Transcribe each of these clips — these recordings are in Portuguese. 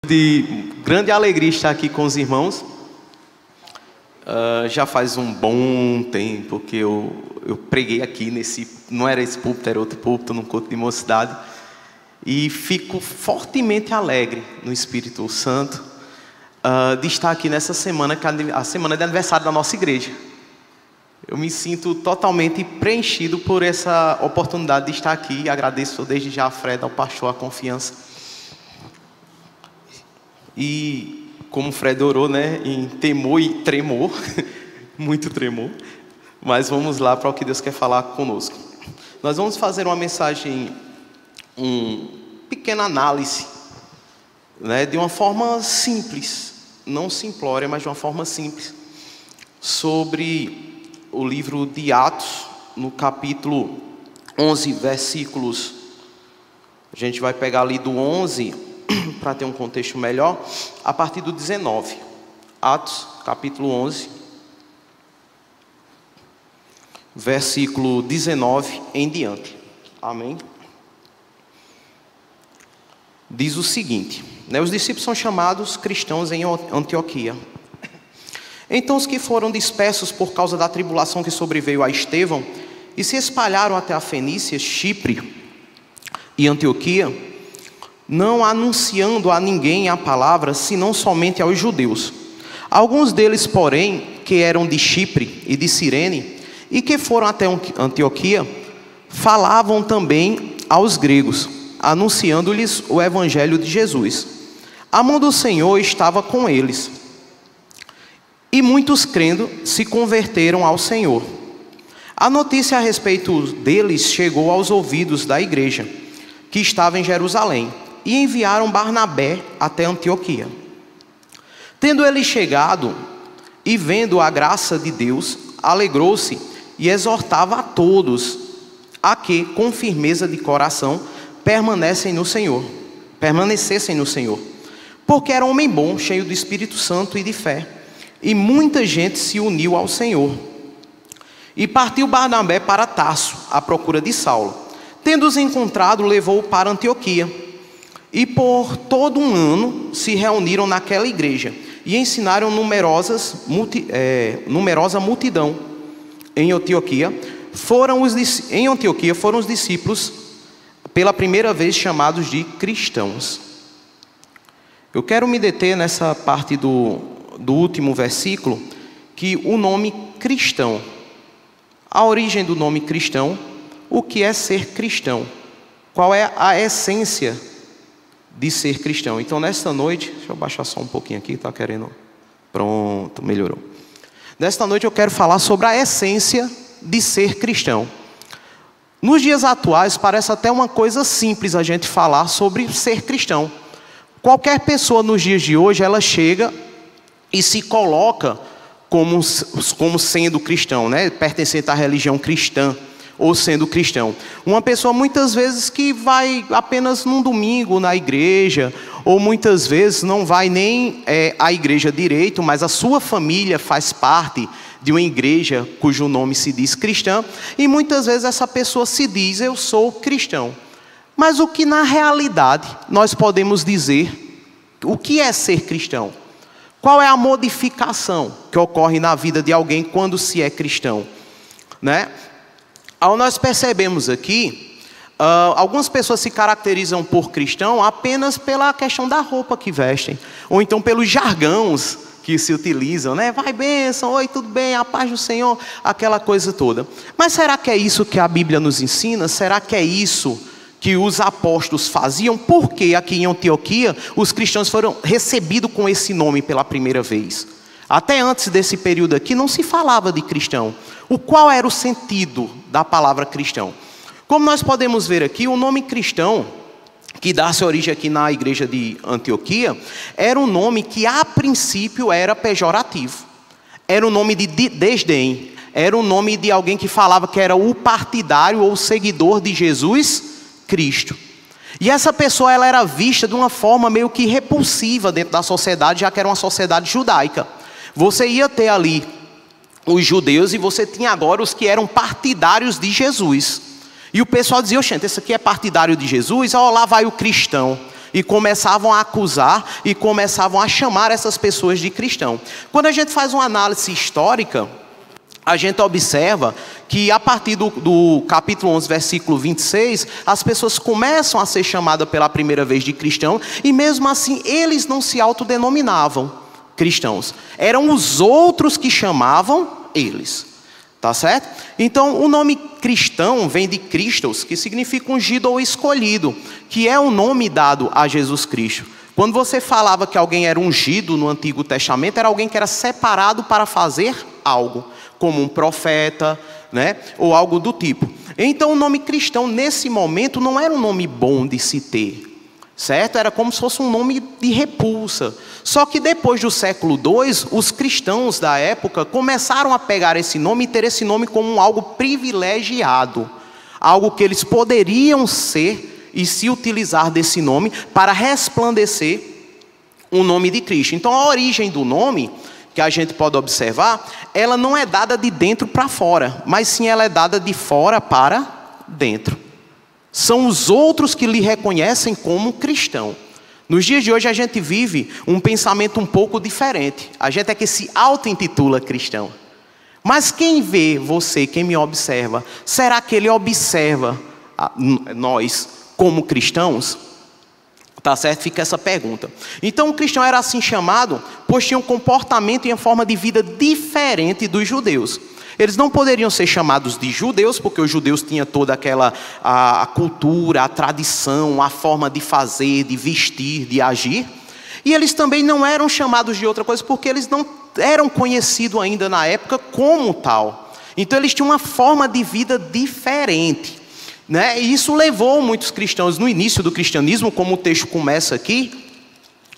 De grande alegria estar aqui com os irmãos. Já faz um bom tempo que eu preguei aqui não era esse púlpito, era outro púlpito, num culto de mocidade. E fico fortemente alegre no Espírito Santo de estar aqui nessa semana, que é a semana de aniversário da nossa igreja. Eu me sinto totalmente preenchido por essa oportunidade de estar aqui. Agradeço desde já a Fred, ao pastor, a confiança. E como o Fred orou, né, em temor e tremor, muito tremor, mas vamos lá para o que Deus quer falar conosco. Nós vamos fazer uma mensagem, uma pequena análise, né, de uma forma simples, não simplória, mas de uma forma simples, sobre o livro de Atos, no capítulo 11, versículos, a gente vai pegar ali do 11, para ter um contexto melhor, a partir do 19. Atos, capítulo 11, versículo 19 em diante. Amém? Diz o seguinte, né, os discípulos são chamados cristãos em Antioquia. Então os que foram dispersos por causa da tribulação que sobreveio a Estevão e se espalharam até a Fenícia, Chipre e Antioquia, não anunciando a ninguém a palavra, senão somente aos judeus. Alguns deles, porém, que eram de Chipre e de Cirene, e que foram até Antioquia, falavam também aos gregos, anunciando-lhes o evangelho de Jesus. A mão do Senhor estava com eles, e muitos crendo se converteram ao Senhor. A notícia a respeito deles chegou aos ouvidos da igreja, que estava em Jerusalém, e enviaram Barnabé até Antioquia. Tendo ele chegado e vendo a graça de Deus, alegrou-se e exortava a todos a que, com firmeza de coração, permanecessem no Senhor, porque era homem bom, cheio do Espírito Santo e de fé, e muita gente se uniu ao Senhor. E partiu Barnabé para Tarso, à procura de Saulo. Tendo-os encontrado, levou-o para Antioquia. E por todo um ano se reuniram naquela igreja e ensinaram numerosa multidão. Em Antioquia foram os discípulos pela primeira vez chamados de cristãos. Eu quero me deter nessa parte do último versículo, que o nome cristão, a origem do nome cristão, o que é ser cristão, qual é a essência de ser cristão. Então nesta noite, deixa eu baixar só um pouquinho aqui, tá querendo, pronto, melhorou. Nesta noite eu quero falar sobre a essência de ser cristão. Nos dias atuais parece até uma coisa simples a gente falar sobre ser cristão. Qualquer pessoa nos dias de hoje, ela chega e se coloca como sendo cristão, né? Pertencente à religião cristã, ou sendo cristão. Uma pessoa muitas vezes que vai apenas num domingo na igreja, ou muitas vezes não vai nem à igreja direito, mas a sua família faz parte de uma igreja cujo nome se diz cristã, e muitas vezes essa pessoa se diz, eu sou cristão. Mas o que na realidade nós podemos dizer, o que é ser cristão? Qual é a modificação que ocorre na vida de alguém quando se é cristão, né? Nós percebemos aqui, algumas pessoas se caracterizam por cristão apenas pela questão da roupa que vestem, ou então pelos jargões que se utilizam, né? Vai bênção, oi, tudo bem, a paz do Senhor, aquela coisa toda. Mas será que é isso que a Bíblia nos ensina? Será que é isso que os apóstolos faziam? Porque aqui em Antioquia, os cristãos foram recebidos com esse nome pela primeira vez. Até antes desse período aqui não se falava de cristão. Qual era o sentido da palavra cristão? Como nós podemos ver aqui, o nome cristão, que dá-se origem aqui na igreja de Antioquia, era um nome que a princípio era pejorativo. Era um nome de desdém. Era um nome de alguém que falava que era o partidário ou seguidor de Jesus Cristo. E essa pessoa, ela era vista de uma forma meio que repulsiva dentro da sociedade, já que era uma sociedade judaica. Você ia ter ali os judeus e você tinha agora os que eram partidários de Jesus. E o pessoal dizia, oxente, esse aqui é partidário de Jesus, ó, lá vai o cristão. e começavam a acusar e começavam a chamar essas pessoas de cristão. Quando a gente faz uma análise histórica, a gente observa que a partir do capítulo 11, versículo 26, as pessoas começam a ser chamadas pela primeira vez de cristão, e mesmo assim eles não se autodenominavam cristãos. Eram os outros que chamavam eles. Tá certo? Então o nome cristão vem de Christos, que significa ungido ou escolhido, que é o nome dado a Jesus Cristo. Quando você falava que alguém era ungido no Antigo Testamento, era alguém que era separado para fazer algo, como um profeta, né? Ou algo do tipo. Então o nome cristão nesse momento não era um nome bom de se ter, certo? Era como se fosse um nome de repulsa. Só que depois do século II, os cristãos da época começaram a pegar esse nome e ter esse nome como algo privilegiado, algo que eles poderiam ser e se utilizar desse nome para resplandecer o nome de Cristo. Então a origem do nome, que a gente pode observar, ela não é dada de dentro para fora, mas sim ela é dada de fora para dentro. São os outros que lhe reconhecem como cristão. Nos dias de hoje a gente vive um pensamento um pouco diferente. A gente é que se auto-intitula cristão. Mas quem vê você, quem me observa, será que ele observa nós como cristãos? Tá certo? Fica essa pergunta. Então o cristão era assim chamado, pois tinha um comportamento e uma forma de vida diferente dos judeus. Eles não poderiam ser chamados de judeus, porque os judeus tinham toda aquela a cultura, a tradição, a forma de fazer, de vestir, de agir. E eles também não eram chamados de outra coisa, porque eles não eram conhecidos ainda na época como tal. Então eles tinham uma forma de vida diferente, né? E isso levou muitos cristãos no início do cristianismo, como o texto começa aqui.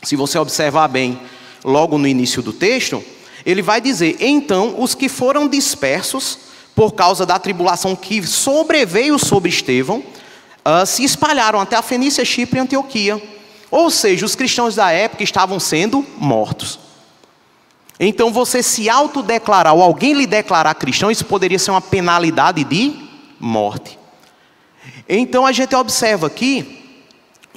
Se você observar bem, logo no início do texto, ele vai dizer: então os que foram dispersos por causa da tribulação que sobreveio sobre Estevão, se espalharam até a Fenícia, Chipre e Antioquia. Ou seja, os cristãos da época estavam sendo mortos. Então você se autodeclarar, ou alguém lhe declarar cristão, isso poderia ser uma penalidade de morte. Então a gente observa aqui,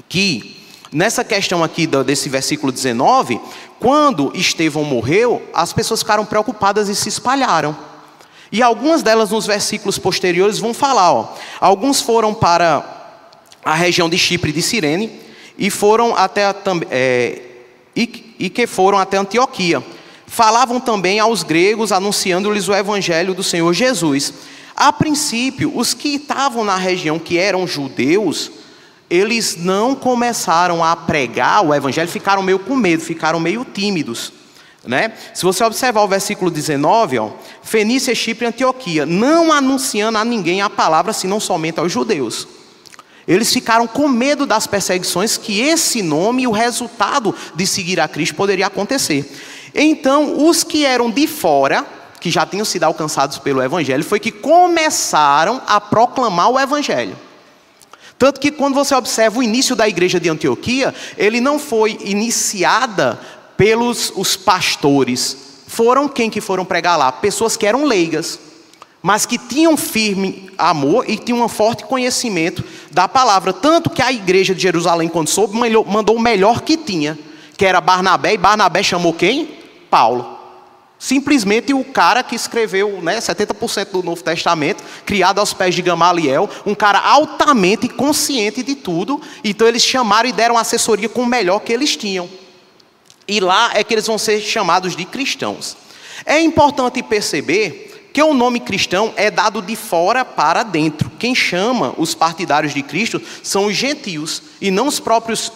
que nessa questão aqui desse versículo 19, quando Estevão morreu, as pessoas ficaram preocupadas e se espalharam. E algumas delas nos versículos posteriores vão falar, alguns foram para a região de Chipre e de Cirene, e foram até que foram até Antioquia. Falavam também aos gregos, anunciando-lhes o evangelho do Senhor Jesus. A princípio, os que estavam na região, que eram judeus, eles não começaram a pregar o evangelho, ficaram meio com medo, ficaram meio tímidos, né? Se você observar o versículo 19, Fenícia, Chipre e Antioquia, não anunciando a ninguém a palavra, senão somente aos judeus. Eles ficaram com medo das perseguições que esse nome e o resultado de seguir a Cristo poderia acontecer. Então, os que eram de fora, que já tinham sido alcançados pelo evangelho, foi que começaram a proclamar o evangelho. Tanto que quando você observa o início da igreja de Antioquia, ele não foi iniciada pelos os pastores. Foram quem que foram pregar lá? Pessoas que eram leigas, mas que tinham firme amor e tinham um forte conhecimento da palavra. Tanto que a igreja de Jerusalém, quando soube, mandou o melhor que tinha, que era Barnabé, e Barnabé chamou quem? Paulo. Simplesmente o cara que escreveu, 70% do Novo Testamento, criado aos pés de Gamaliel, um cara altamente consciente de tudo. Então eles chamaram e deram assessoria com o melhor que eles tinham. E lá é que eles vão ser chamados de cristãos. É importante perceber que o nome cristão é dado de fora para dentro. Quem chama os partidários de Cristo são os gentios, e não os próprios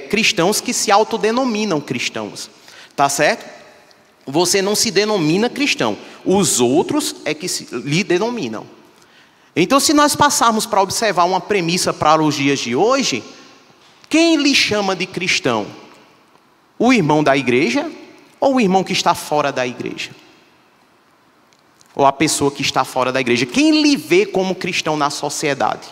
cristãos que se autodenominam cristãos. Tá certo? Você não se denomina cristão. Os outros é que lhe denominam. Então, se nós passarmos para observar uma premissa para os dias de hoje, quem lhe chama de cristão? O irmão da igreja ou o irmão que está fora da igreja? Ou a pessoa que está fora da igreja? Quem lhe vê como cristão na sociedade?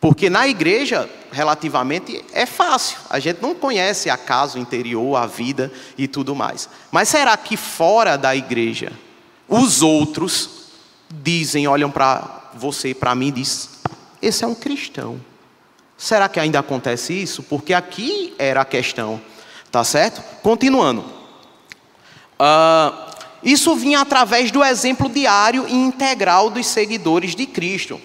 Porque na igreja, relativamente, é fácil. A gente não conhece a casa, o interior, a vida e tudo mais. Mas será que fora da igreja, os outros olham para você e para mim e dizem: esse é um cristão. Será que ainda acontece isso? Porque aqui era a questão, tá certo? Continuando. Isso vinha através do exemplo diário e integral dos seguidores de Cristo.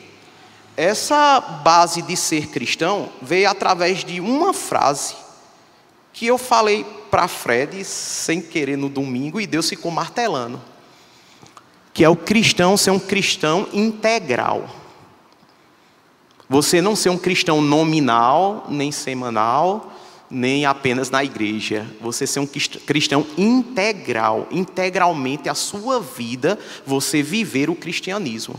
Essa base de ser cristão veio através de uma frase que eu falei para Fred sem querer no domingo e Deus ficou martelando. Que é o cristão ser um cristão integral. Você não ser um cristão nominal, nem semanal, nem apenas na igreja. Você ser um cristão integral. Integralmente a sua vida, você viver o cristianismo.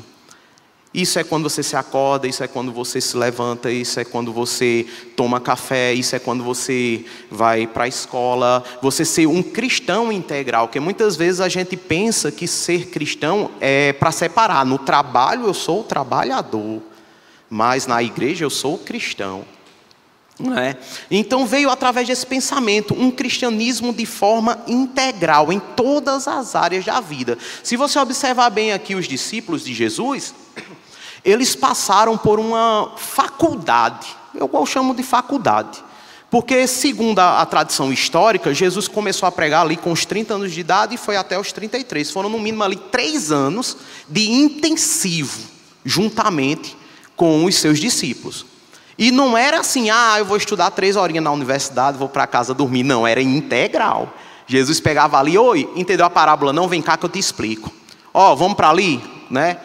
Isso é quando você se acorda, isso é quando você se levanta, isso é quando você toma café, isso é quando você vai para a escola. Você ser um cristão integral, porque muitas vezes a gente pensa que ser cristão é para separar. No trabalho eu sou o trabalhador, mas na igreja eu sou o cristão. Não é? Então veio através desse pensamento, um cristianismo de forma integral, em todas as áreas da vida. Se você observar bem aqui os discípulos de Jesus, eles passaram por uma faculdade, eu chamo de faculdade, porque segundo a tradição histórica, Jesus começou a pregar ali com os 30 anos de idade e foi até os 33, foram no mínimo ali 3 anos de intensivo, juntamente com os seus discípulos. E não era assim, eu vou estudar 3 horinhas na universidade, vou para casa dormir, não, era integral. Jesus pegava ali, oi, entendeu a parábola? Não, vem cá que eu te explico. Vamos para ali, né?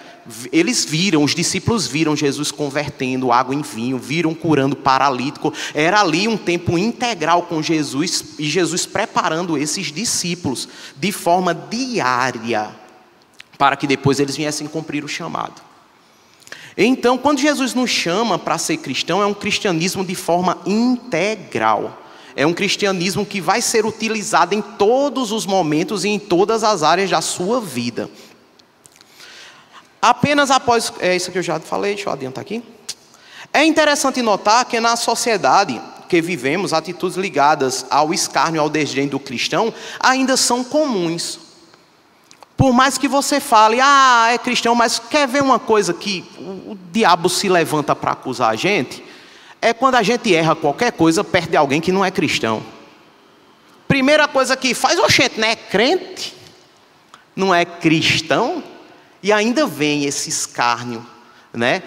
Eles viram, os discípulos viram Jesus convertendo água em vinho, viram curando paralítico. Era ali um tempo integral com Jesus e Jesus preparando esses discípulos de forma diária para que depois eles viessem cumprir o chamado. Então, quando Jesus nos chama para ser cristão, é um cristianismo de forma integral. É um cristianismo que vai ser utilizado em todos os momentos e em todas as áreas da sua vida. Apenas após, isso que eu já falei, deixa eu adiantar aqui. É interessante notar que na sociedade que vivemos, atitudes ligadas ao escárnio e ao desdém do cristão ainda são comuns. Por mais que você fale, é cristão, mas quer ver uma coisa que o diabo se levanta para acusar a gente? É quando a gente erra qualquer coisa perto de alguém que não é cristão. Primeira coisa que faz, oxente, não é crente? Não é cristão? E ainda vem esse escárnio, né,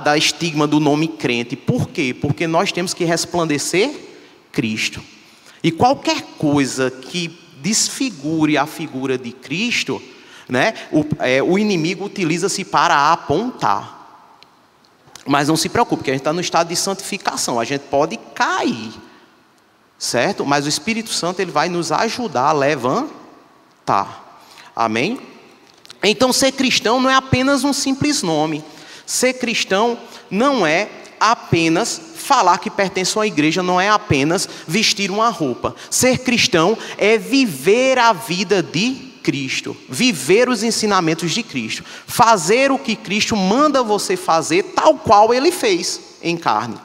da estigma do nome crente. Por quê? Porque nós temos que resplandecer Cristo. E qualquer coisa que desfigure a figura de Cristo, né, o inimigo utiliza-se para apontar. Mas não se preocupe, porque a gente está no estado de santificação. A gente pode cair, certo? Mas o Espírito Santo ele vai nos ajudar a levantar. Amém? Então ser cristão não é apenas um simples nome. Ser cristão não é apenas falar que pertence a uma igreja, não é apenas vestir uma roupa. Ser cristão é viver a vida de Cristo, viver os ensinamentos de Cristo, fazer o que Cristo manda você fazer, tal qual Ele fez em carne.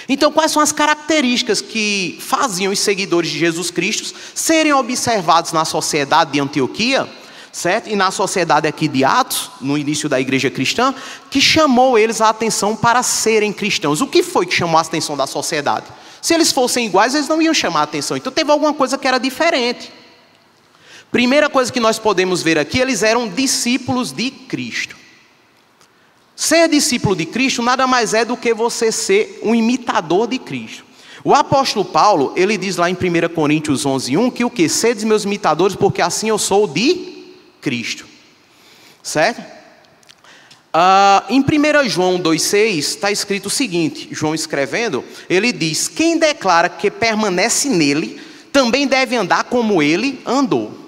Então, quais são as características que faziam os seguidores de Jesus Cristo serem observados na sociedade de Antioquia, certo? E na sociedade aqui de Atos, no início da igreja cristã, que chamou eles a atenção para serem cristãos? O que foi que chamou a atenção da sociedade? Se eles fossem iguais, eles não iam chamar a atenção. Então teve alguma coisa que era diferente. Primeira coisa que nós podemos ver aqui, eles eram discípulos de Cristo. Ser discípulo de Cristo nada mais é do que você ser um imitador de Cristo. O apóstolo Paulo, ele diz lá em 1 Coríntios 11:1 que o que? Sedes meus imitadores, porque assim eu sou de Cristo, certo? Em 1 João 2,6 está escrito o seguinte, João escrevendo, ele diz, quem declara que permanece nele, também deve andar como ele andou.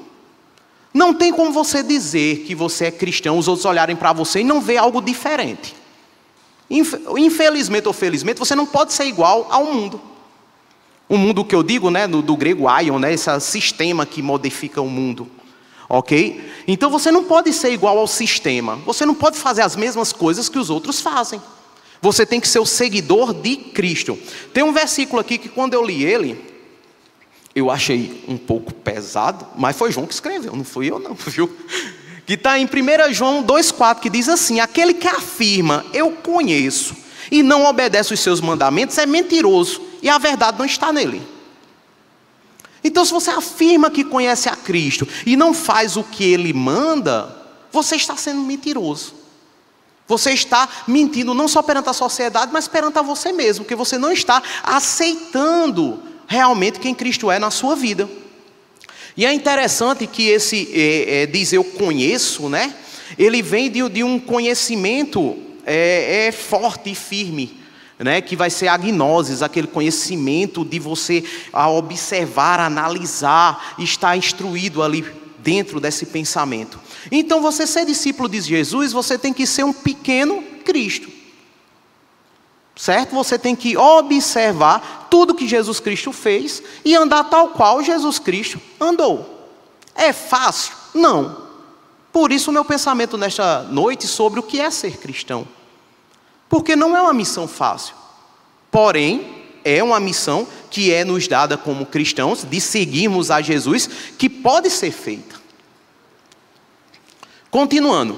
Não tem como você dizer que você é cristão, os outros olharem para você e não ver algo diferente. Infelizmente ou felizmente, você não pode ser igual ao mundo. O mundo que eu digo, né, do grego aion, né, esse sistema que modifica o mundo. Ok? Então você não pode ser igual ao sistema. Você não pode fazer as mesmas coisas que os outros fazem. Você tem que ser o seguidor de Cristo. Tem um versículo aqui que quando eu li ele, eu achei um pouco pesado, mas foi João que escreveu, não fui eu não, viu? Que está em 1 João 2,4, que diz assim, aquele que afirma, eu conheço, e não obedece os seus mandamentos, é mentiroso, e a verdade não está nele. Então, se você afirma que conhece a Cristo e não faz o que Ele manda, você está sendo mentiroso. Você está mentindo não só perante a sociedade, mas perante a você mesmo, porque você não está aceitando realmente quem Cristo é na sua vida. E é interessante que esse diz eu conheço, né? Ele vem de um conhecimento forte e firme, né? Que vai ser a gnosis, aquele conhecimento de você observar, analisar, estar instruído ali dentro desse pensamento. Então, você ser discípulo de Jesus, você tem que ser um pequeno Cristo, certo? Você tem que observar tudo que Jesus Cristo fez e andar tal qual Jesus Cristo andou. É fácil? Não. Por isso o meu pensamento nesta noite sobre o que é ser cristão. Porque não é uma missão fácil. Porém, é uma missão que é nos dada como cristãos, de seguirmos a Jesus, que pode ser feita. Continuando.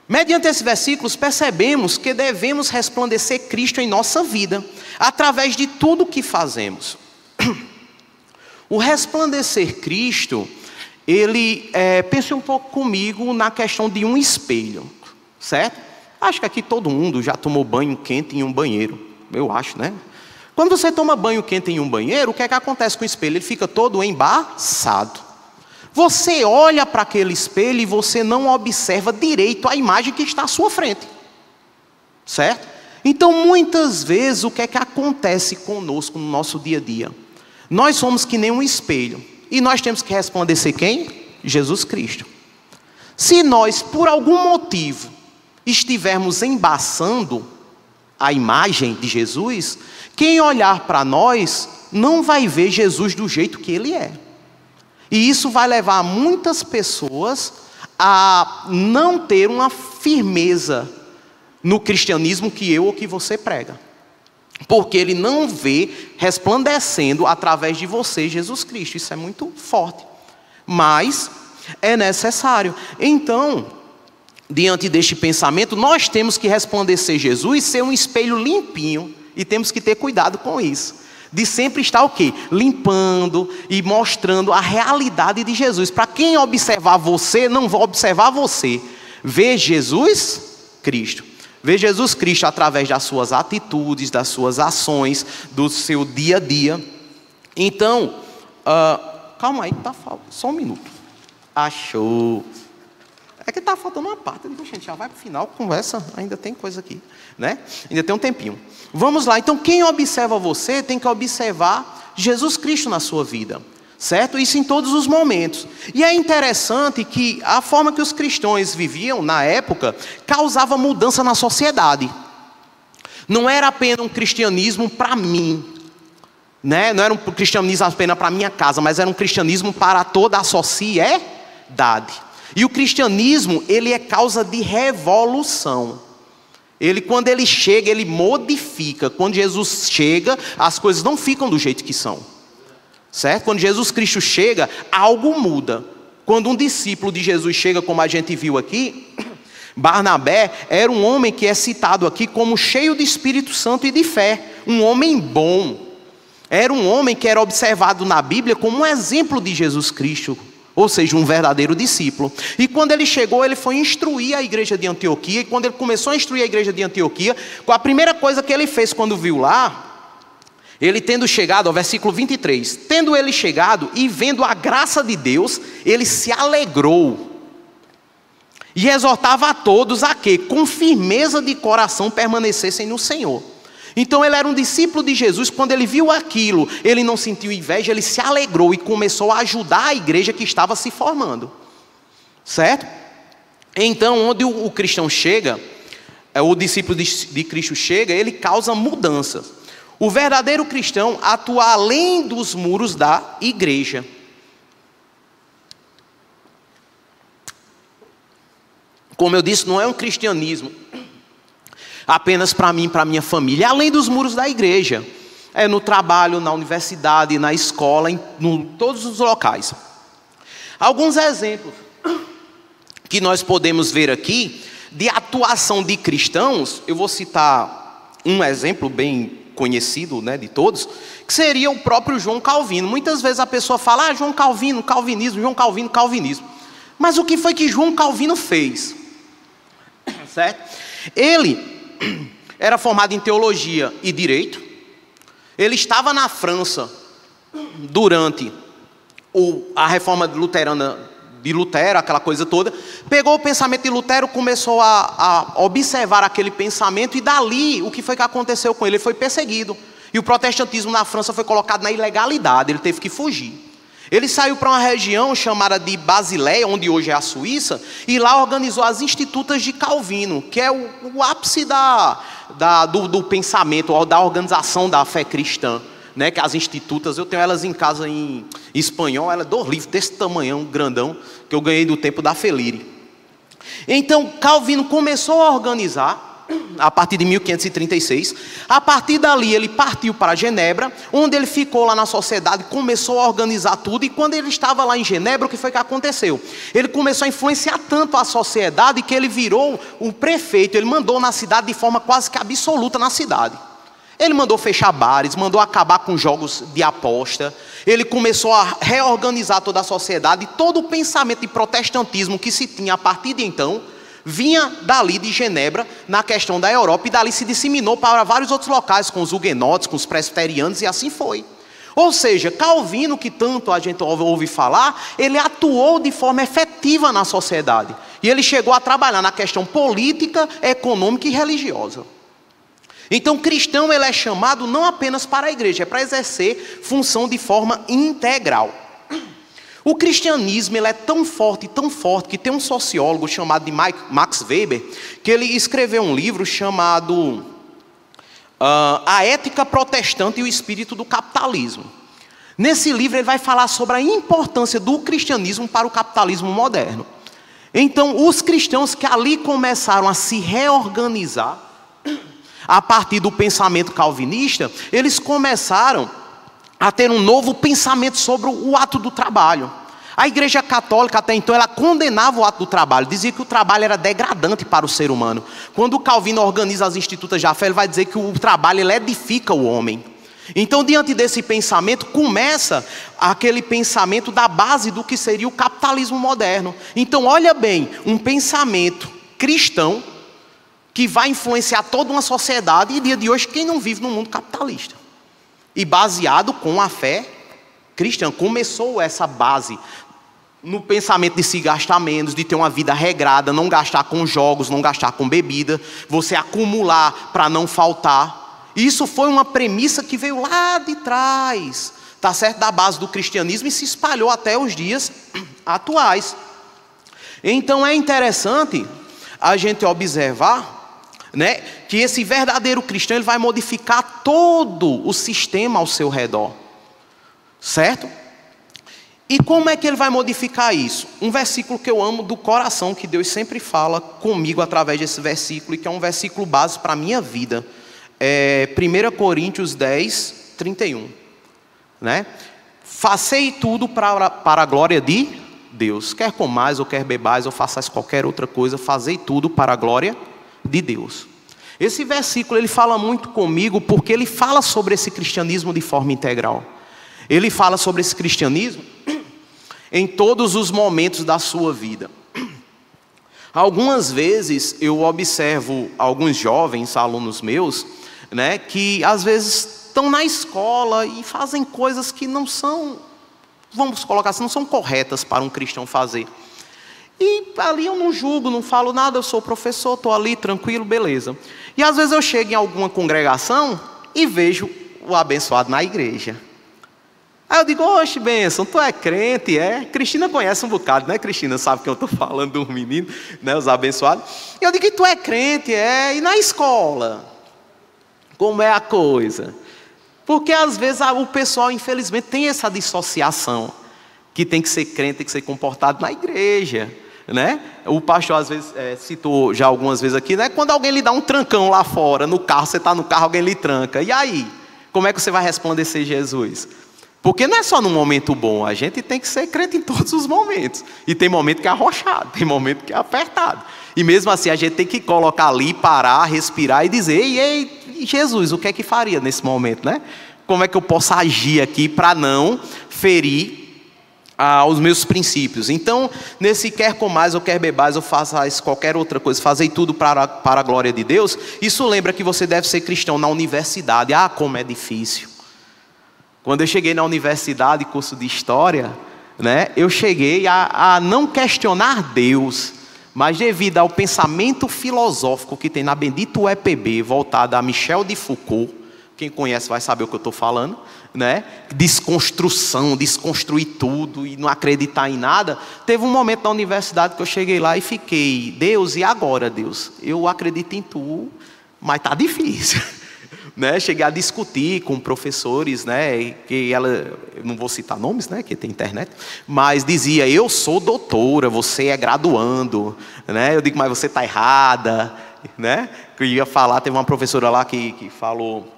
Mediante esses versículos, percebemos que devemos resplandecer Cristo em nossa vida, através de tudo o que fazemos. O resplandecer Cristo, pense um pouco comigo na questão de um espelho, certo? Acho que aqui todo mundo já tomou banho quente em um banheiro, eu acho, né? Quando você toma banho quente em um banheiro, o que é que acontece com o espelho? Ele fica todo embaçado. Você olha para aquele espelho e você não observa direito a imagem que está à sua frente, certo? Então, muitas vezes, o que é que acontece conosco no nosso dia a dia? Nós somos que nem um espelho, e nós temos que resplandecer quem? Jesus Cristo. Se nós, por algum motivo, estivermos embaçando a imagem de Jesus, quem olhar para nós não vai ver Jesus do jeito que Ele é. E isso vai levar muitas pessoas a não ter uma firmeza no cristianismo que eu ou que você prega. Porque ele não vê resplandecendo através de você Jesus Cristo. Isso é muito forte. Mas é necessário. Então, diante deste pensamento, nós temos que resplandecer Jesus, ser um espelho limpinho. E temos que ter cuidado com isso. De sempre estar o quê? Limpando e mostrando a realidade de Jesus. Para quem observar você, não vai observar você. Vê Jesus Cristo. Vê Jesus Cristo através das suas atitudes, das suas ações, do seu dia a dia. Então, calma aí, só um minuto. Achou. É que está faltando uma parte. Eu digo, gente, já vai para o final, conversa, ainda tem coisa aqui, né? Ainda tem um tempinho. Vamos lá, então quem observa você tem que observar Jesus Cristo na sua vida, certo? Isso em todos os momentos. E é interessante que a forma que os cristãos viviam na época causava mudança na sociedade. Não era apenas um cristianismo para mim, né? Não era um cristianismo apenas para minha casa, mas era um cristianismo para toda a sociedade. E o cristianismo, ele é causa de revolução. Quando ele chega, ele modifica. Quando Jesus chega, as coisas não ficam do jeito que são. Certo? Quando Jesus Cristo chega, algo muda. Quando um discípulo de Jesus chega, como a gente viu aqui, Barnabé era um homem que é citado aqui como cheio de Espírito Santo e de fé. Um homem bom. Era um homem que era observado na Bíblia como um exemplo de Jesus Cristo. Ou seja, um verdadeiro discípulo. E quando ele chegou, ele foi instruir a igreja de Antioquia. E quando ele começou a instruir a igreja de Antioquia, a primeira coisa que ele fez quando viu lá, ele tendo chegado, ao versículo 23, tendo ele chegado e vendo a graça de Deus, ele se alegrou. E exortava a todos a que, com firmeza de coração, permanecessem no Senhor. Então ele era um discípulo de Jesus. Quando ele viu aquilo, ele não sentiu inveja, ele se alegrou e começou a ajudar a igreja que estava se formando, certo? Então, onde o cristão chega, o discípulo de Cristo chega, ele causa mudanças. O verdadeiro cristão atua além dos muros da igreja. Como eu disse, não é um cristianismo apenas para mim, para minha família, além dos muros da igreja. É no trabalho, na universidade, na escola, em todos os locais. Alguns exemplos que nós podemos ver aqui de atuação de cristãos, eu vou citar um exemplo bem conhecido, né, de todos, que seria o próprio João Calvino. Muitas vezes a pessoa fala, João Calvino, calvinismo, João Calvino, calvinismo. Mas o que foi que João Calvino fez? Certo? Ele era formado em teologia e direito. Ele estava na França durante a reforma luterana de Lutero, aquela coisa toda. Pegou o pensamento de Lutero, começou a observar aquele pensamento, e dali, o que foi que aconteceu com ele? Ele foi perseguido. E o protestantismo na França foi colocado na ilegalidade, ele teve que fugir. Ele saiu para uma região chamada de Basileia, onde hoje é a Suíça, e lá organizou as Institutas de Calvino, que é o ápice do pensamento, ou da organização da fé cristã. Né, que as institutas, eu tenho elas em casa em espanhol, ela é 2 livros desse tamanhão, grandão, que eu ganhei do tempo da Felire. Então, Calvino começou a organizar, a partir de 1536, a partir dali ele partiu para Genebra, onde ele ficou lá na sociedade, começou a organizar tudo, e quando ele estava lá em Genebra, o que foi que aconteceu? Ele começou a influenciar tanto a sociedade, que ele virou o prefeito, ele mandou na cidade de forma quase que absoluta na cidade. Ele mandou fechar bares, mandou acabar com jogos de aposta. Ele começou a reorganizar toda a sociedade. E todo o pensamento de protestantismo que se tinha a partir de então, vinha dali de Genebra, na questão da Europa, e dali se disseminou para vários outros locais, com os huguenotes, com os presbiterianos, e assim foi. Ou seja, Calvino, que tanto a gente ouve falar, ele atuou de forma efetiva na sociedade. E ele chegou a trabalhar na questão política, econômica e religiosa. Então, cristão, ele é chamado não apenas para a igreja, é para exercer função de forma integral. O cristianismo, ele é tão forte, que tem um sociólogo chamado de Max Weber, que ele escreveu um livro chamado A Ética Protestante e o Espírito do Capitalismo. Nesse livro ele vai falar sobre a importância do cristianismo para o capitalismo moderno. Então, os cristãos que ali começaram a se reorganizar, a partir do pensamento calvinista, eles começaram a ter um novo pensamento sobre o ato do trabalho. A Igreja Católica, até então, ela condenava o ato do trabalho, dizia que o trabalho era degradante para o ser humano. Quando o Calvino organiza as Institutas da Fé, ele vai dizer que o trabalho, ele edifica o homem. Então, diante desse pensamento, começa aquele pensamento da base do que seria o capitalismo moderno. Então, olha bem, um pensamento cristão, que vai influenciar toda uma sociedade, e dia de hoje quem não vive no mundo capitalista. E baseado com a fé cristã, começou essa base no pensamento de se gastar menos, de ter uma vida regrada, não gastar com jogos, não gastar com bebida, você acumular para não faltar. Isso foi uma premissa que veio lá de trás, tá certo? Da base do cristianismo, e se espalhou até os dias atuais. Então é interessante a gente observar, né, que esse verdadeiro cristão, ele vai modificar todo o sistema ao seu redor, certo? E como é que ele vai modificar isso? Um versículo que eu amo do coração, que Deus sempre fala comigo através desse versículo, e que é um versículo base para a minha vida, é 1 Coríntios 10, 31, né? Facei tudo para a glória de Deus, quer comais ou quer bebais ou façais qualquer outra coisa, fazei tudo para a glória de Deus. Esse versículo, ele fala muito comigo, porque ele fala sobre esse cristianismo de forma integral. Ele fala sobre esse cristianismo em todos os momentos da sua vida. Algumas vezes eu observo alguns jovens, alunos meus, né, que às vezes estão na escola e fazem coisas que não são, vamos colocar assim, não são corretas para um cristão fazer. E ali eu não julgo, não falo nada, eu sou professor, estou ali tranquilo, beleza. E às vezes eu chego em alguma congregação e vejo o abençoado na igreja. Aí eu digo, oxe, bênção, tu é crente, é? Cristina conhece um bocado, né? Cristina sabe que eu estou falando dos meninos, né? Os abençoados. E eu digo, e tu é crente, é? E na escola? Como é a coisa? Porque às vezes o pessoal, infelizmente, tem essa dissociação, que tem que ser crente, tem que ser comportado na igreja, né? O pastor às vezes citou já algumas vezes aqui, né? Quando alguém lhe dá um trancão lá fora, no carro, você está no carro, alguém lhe tranca. E aí? Como é que você vai resplandecer Jesus? Porque não é só num momento bom, a gente tem que ser crente em todos os momentos. E tem momento que é arrochado, tem momento que é apertado. E mesmo assim a gente tem que colocar ali, parar, respirar e dizer: ei, Jesus, o que é que faria nesse momento, né? Como é que eu posso agir aqui para não ferir aos meus princípios? Então, nesse quer comais ou quer bebais ou façais qualquer outra coisa, fazei tudo para a glória de Deus. Isso lembra que você deve ser cristão na universidade. Ah, como é difícil. Quando eu cheguei na universidade, curso de História, né, eu cheguei a não questionar Deus, mas devido ao pensamento filosófico que tem na bendita UEPB, voltado a Michel de Foucault, quem conhece vai saber o que eu estou falando, né? Desconstrução, desconstruir tudo e não acreditar em nada. Teve um momento na universidade que eu cheguei lá e fiquei: Deus, e agora, Deus? Eu acredito em tu, mas está difícil. Né, cheguei a discutir com professores, né, que ela, eu não vou citar nomes, né, que tem internet, mas dizia: eu sou doutora, você é graduando, né? Eu digo: mas você está errada, né? Que eu ia falar, teve uma professora lá que falou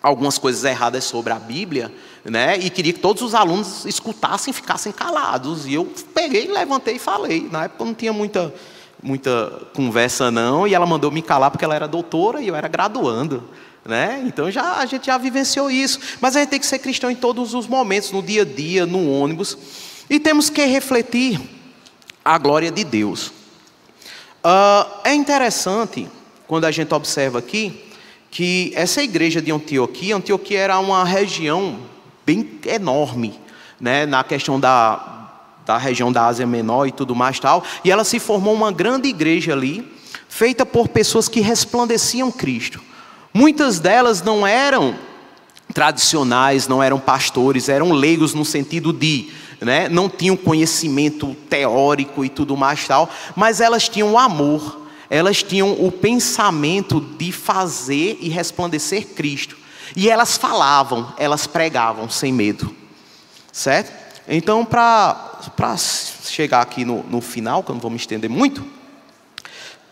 algumas coisas erradas sobre a Bíblia, né, e queria que todos os alunos escutassem e ficassem calados. E eu peguei, levantei e falei. Na época não tinha muita conversa não, e ela mandou me calar porque ela era doutora e eu era graduando. Né? Então a gente já vivenciou isso. Mas a gente tem que ser cristão em todos os momentos, no dia a dia, no ônibus. E temos que refletir a glória de Deus. É interessante, quando a gente observa aqui, que essa igreja de Antioquia era uma região bem enorme, né? Na questão da região da Ásia Menor e tudo mais tal. E ela se formou uma grande igreja ali, feita por pessoas que resplandeciam Cristo. Muitas delas não eram tradicionais, não eram pastores, eram leigos no sentido de, né, não tinham conhecimento teórico e tudo mais tal, mas elas tinham o amor, elas tinham o pensamento de fazer e resplandecer Cristo. E elas falavam, elas pregavam sem medo, certo? Então, para chegar aqui no final, que eu não vou me estender muito,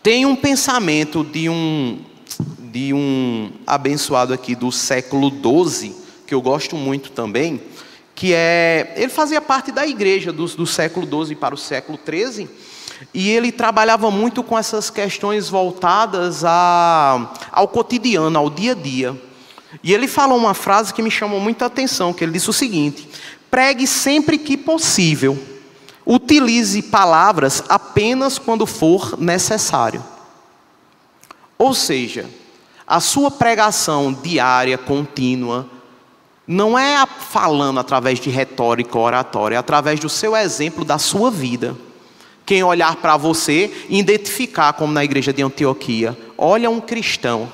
tem um pensamento de um abençoado aqui do século XII, que eu gosto muito também, que ele fazia parte da igreja do século XII para o século XIII, e ele trabalhava muito com essas questões voltadas ao cotidiano, ao dia a dia. E ele falou uma frase que me chamou muita atenção, que ele disse o seguinte: pregue sempre que possível, utilize palavras apenas quando for necessário. Ou seja, a sua pregação diária, contínua, não é falando através de retórica ou oratória, é através do seu exemplo, da sua vida. Quem olhar para você e identificar, como na igreja de Antioquia: olha um cristão,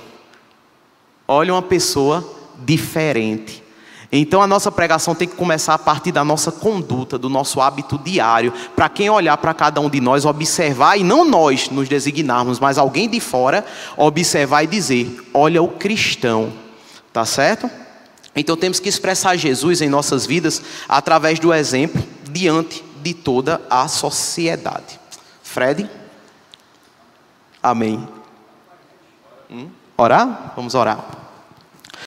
olha uma pessoa diferente. Então a nossa pregação tem que começar a partir da nossa conduta, do nosso hábito diário, para quem olhar para cada um de nós, observar, e não nós nos designarmos, mas alguém de fora, observar e dizer: olha o cristão, tá certo? Então temos que expressar Jesus em nossas vidas através do exemplo diante de toda a sociedade. Fred? Amém. Orar? Vamos orar.